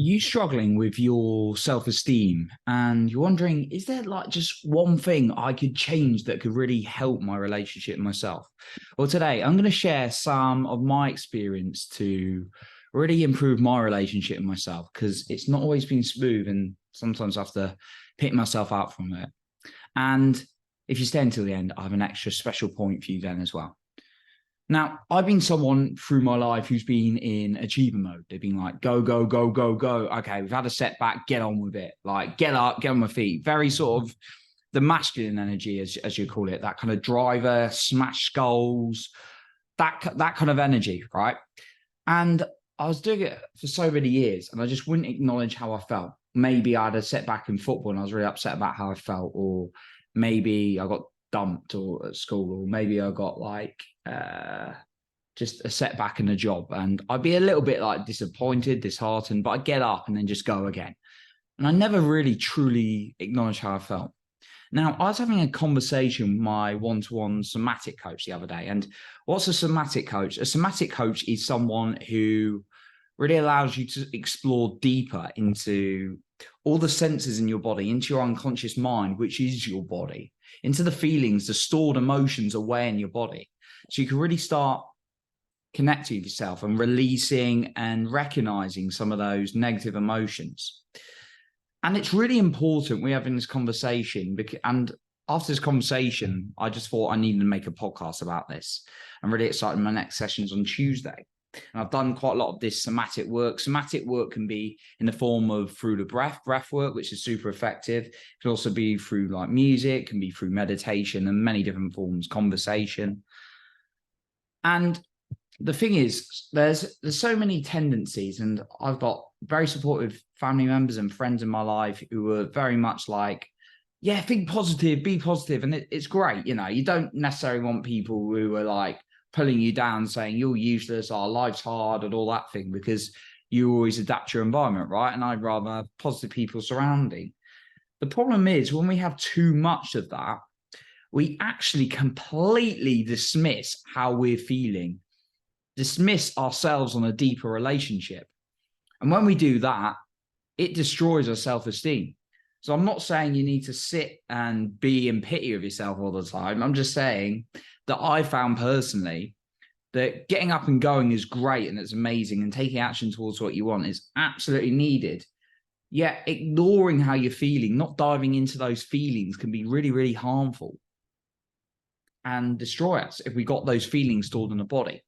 You struggling with your self-esteem and you're wondering, is there like just one thing I could change that could really help my relationship with myself? Well, today I'm going to share some of my experience to really improve my relationship with myself because it's not always been smooth and sometimes I have to pick myself up from it. And if you stay until the end, I have an extra special point for you then as well. Now, I've been someone through my life who's been in achiever mode. They've been like, go, go, go, go, go. Okay, we've had a setback, get on with it. Like, get up, get on my feet. Very sort of the masculine energy, as you call it, that kind of driver, smash skulls, that kind of energy, right? And I was doing it for so many years and I just wouldn't acknowledge how I felt. Maybe I had a setback in football and I was really upset about how I felt, or maybe I got dumped or at school, or maybe I got like just a setback in a job and I'd be a little bit like disappointed, disheartened, but I'd get up and then just go again. And I never really truly acknowledged how I felt. Now, I was having a conversation with my one-to-one somatic coach the other day. And what's a somatic coach? A somatic coach is someone who really allows you to explore deeper into all the senses in your body, into your unconscious mind, which is your body, into the feelings, the stored emotions away in your body. So you can really start connecting with yourself and releasing and recognizing some of those negative emotions. And it's really important we're having this conversation and after this conversation, I just thought I needed to make a podcast about this. I'm really excited. My next session's on Tuesday. And I've done quite a lot of this somatic work. Somatic work can be in the form of through the breath work, which is super effective. It can also be through like music, can be through meditation and many different forms, conversation. And the thing is, there's so many tendencies, and I've got very supportive family members and friends in my life who are very much like, yeah, think positive, be positive. And it's great. You know, you don't necessarily want people who are like pulling you down, saying you're useless, our life's hard and all that thing, because you always adapt your environment, right? And I'd rather have positive people surrounding. The problem is when we have too much of that, we actually completely dismiss how we're feeling, dismiss ourselves on a deeper relationship. And when we do that, it destroys our self-esteem. So I'm not saying you need to sit and be in pity of yourself all the time. I'm just saying that I found personally that getting up and going is great and it's amazing, and taking action towards what you want is absolutely needed. Yet ignoring how you're feeling, not diving into those feelings, can be really, really harmful and destroy us if we got those feelings stored in the body,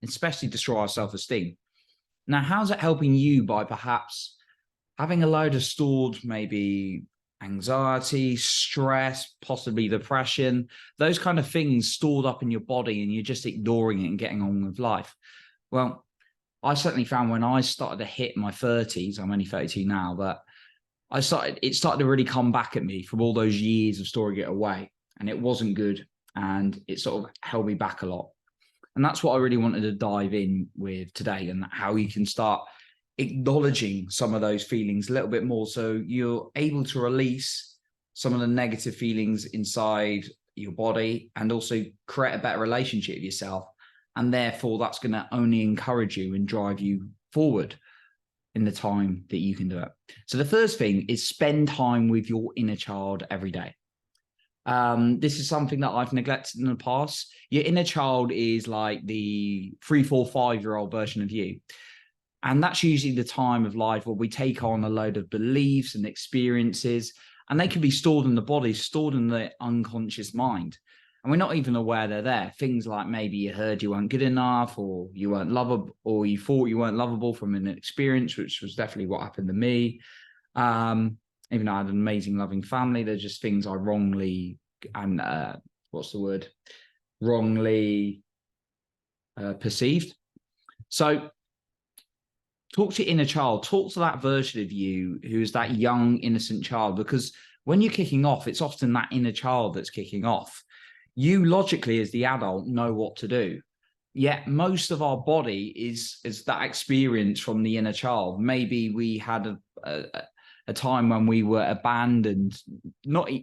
especially destroy our self-esteem. Now, how's it helping you by perhaps having a load of stored maybe anxiety, stress, possibly depression, those kind of things stored up in your body and you're just ignoring it and getting on with life? Well, I certainly found when I started to hit my 30s, I'm only 32 now, but it started to really come back at me from all those years of storing it away, and it wasn't good, and it sort of held me back a lot. And that's what I really wanted to dive in with today, and how you can start acknowledging some of those feelings a little bit more so you're able to release some of the negative feelings inside your body and also create a better relationship with yourself. And therefore, that's going to only encourage you and drive you forward in the time that you can do it. So the first thing is spend time with your inner child every day. This is something that I've neglected in the past. Your inner child is like the 3, 4, 5-year-old version of you. And that's usually the time of life where we take on a load of beliefs and experiences, and they can be stored in the body, stored in the unconscious mind. And we're not even aware they're there. Things like maybe you heard you weren't good enough, or you weren't lovable, or you thought you weren't lovable from an experience, which was definitely what happened to me. Even though I had an amazing, loving family, there's just things I wrongly perceived. So talk to your inner child, talk to that version of you who's that young, innocent child, because when you're kicking off, it's often that inner child that's kicking off. You logically, as the adult, know what to do. Yet most of our body is that experience from the inner child. Maybe we had a time when we were abandoned,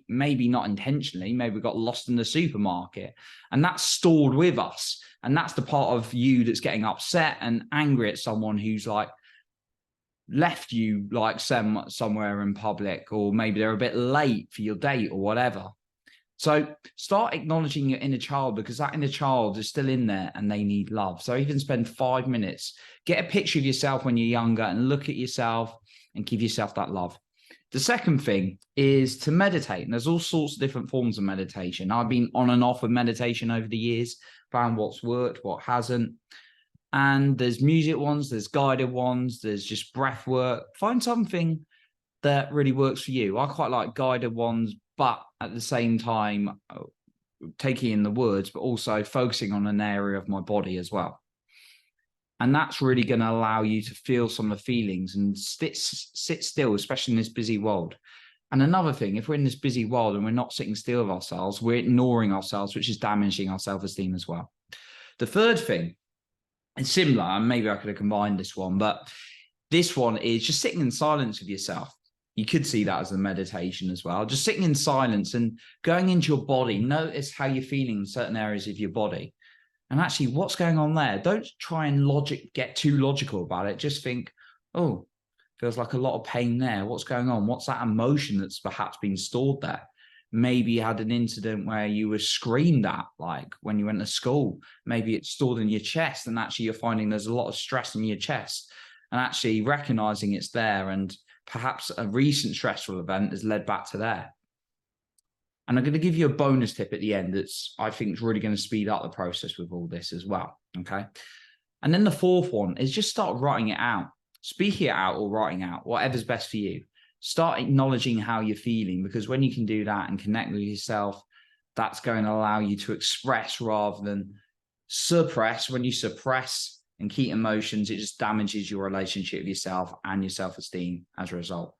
maybe not intentionally, maybe we got lost in the supermarket, and that's stored with us. And that's the part of you that's getting upset and angry at someone who's like left you like somewhere in public, or maybe they're a bit late for your date or whatever. So start acknowledging your inner child, because that inner child is still in there and they need love. So even spend 5 minutes, get a picture of yourself when you're younger and look at yourself and give yourself that love. The second thing is to meditate. And there's all sorts of different forms of meditation. I've been on and off with meditation over the years, found what's worked, what hasn't. And there's music ones, there's guided ones, there's just breath work. Find something that really works for you. I quite like guided ones, but at the same time, taking in the words, but also focusing on an area of my body as well. And that's really going to allow you to feel some of the feelings and sit still, especially in this busy world. And another thing, if we're in this busy world and we're not sitting still with ourselves, we're ignoring ourselves, which is damaging our self-esteem as well. The third thing, it's similar, and maybe I could have combined this one, but this one is just sitting in silence with yourself. You could see that as a meditation as well. Just sitting in silence and going into your body. Notice how you're feeling in certain areas of your body. And actually, what's going on there? Don't try and get too logical about it. Just think, oh, feels like a lot of pain there. What's going on? What's that emotion that's perhaps been stored there? Maybe you had an incident where you were screamed at, like when you went to school. Maybe it's stored in your chest, and actually you're finding there's a lot of stress in your chest. And actually recognizing it's there, and perhaps a recent stressful event has led back to there. And I'm going to give you a bonus tip at the end that's, I think, is really going to speed up the process with all this as well, okay? And then the fourth one is just start writing it out. Speaking it out or writing out, whatever's best for you. Start acknowledging how you're feeling, because when you can do that and connect with yourself, that's going to allow you to express rather than suppress. When you suppress and keep emotions, it just damages your relationship with yourself and your self-esteem as a result.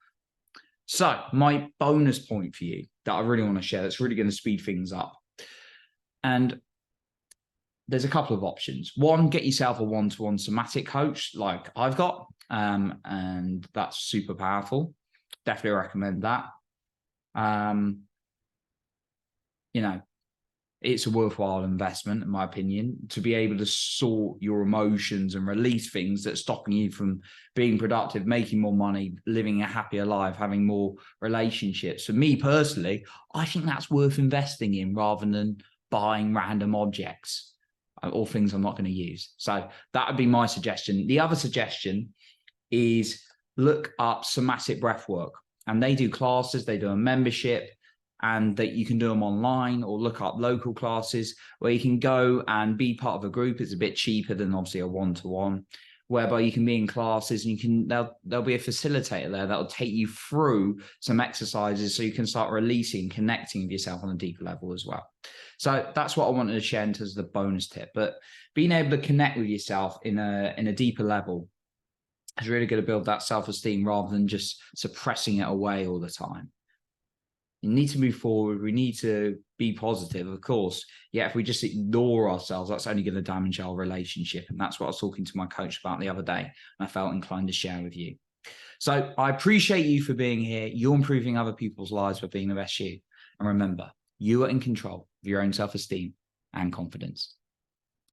So my bonus point for you that I really want to share, that's really going to speed things up. And there's a couple of options. One, get yourself a one-to-one somatic coach like I've got, and that's super powerful. Definitely recommend that. You know, it's a worthwhile investment, in my opinion, to be able to sort your emotions and release things that's stopping you from being productive, making more money, living a happier life, having more relationships. For me personally, I think that's worth investing in rather than buying random objects or things I'm not going to use. So that would be my suggestion. The other suggestion is look up somatic breath work. And they do classes, they do a membership, and that you can do them online, or look up local classes where you can go and be part of a group. It's a bit cheaper than obviously a one-to-one, whereby you can be in classes and you can, there'll be a facilitator there that'll take you through some exercises so you can start releasing, connecting with yourself on a deeper level as well. So that's what I wanted to share in terms of the bonus tip. But being able to connect with yourself in a deeper level is really going to build that self-esteem rather than just suppressing it away all the time. You need to move forward. We need to be positive, of course. Yeah, if we just ignore ourselves, that's only going to damage our relationship. And that's what I was talking to my coach about the other day, and I felt inclined to share with you. So I appreciate you for being here. You're improving other people's lives by being the best you. And remember, you are in control of your own self-esteem and confidence.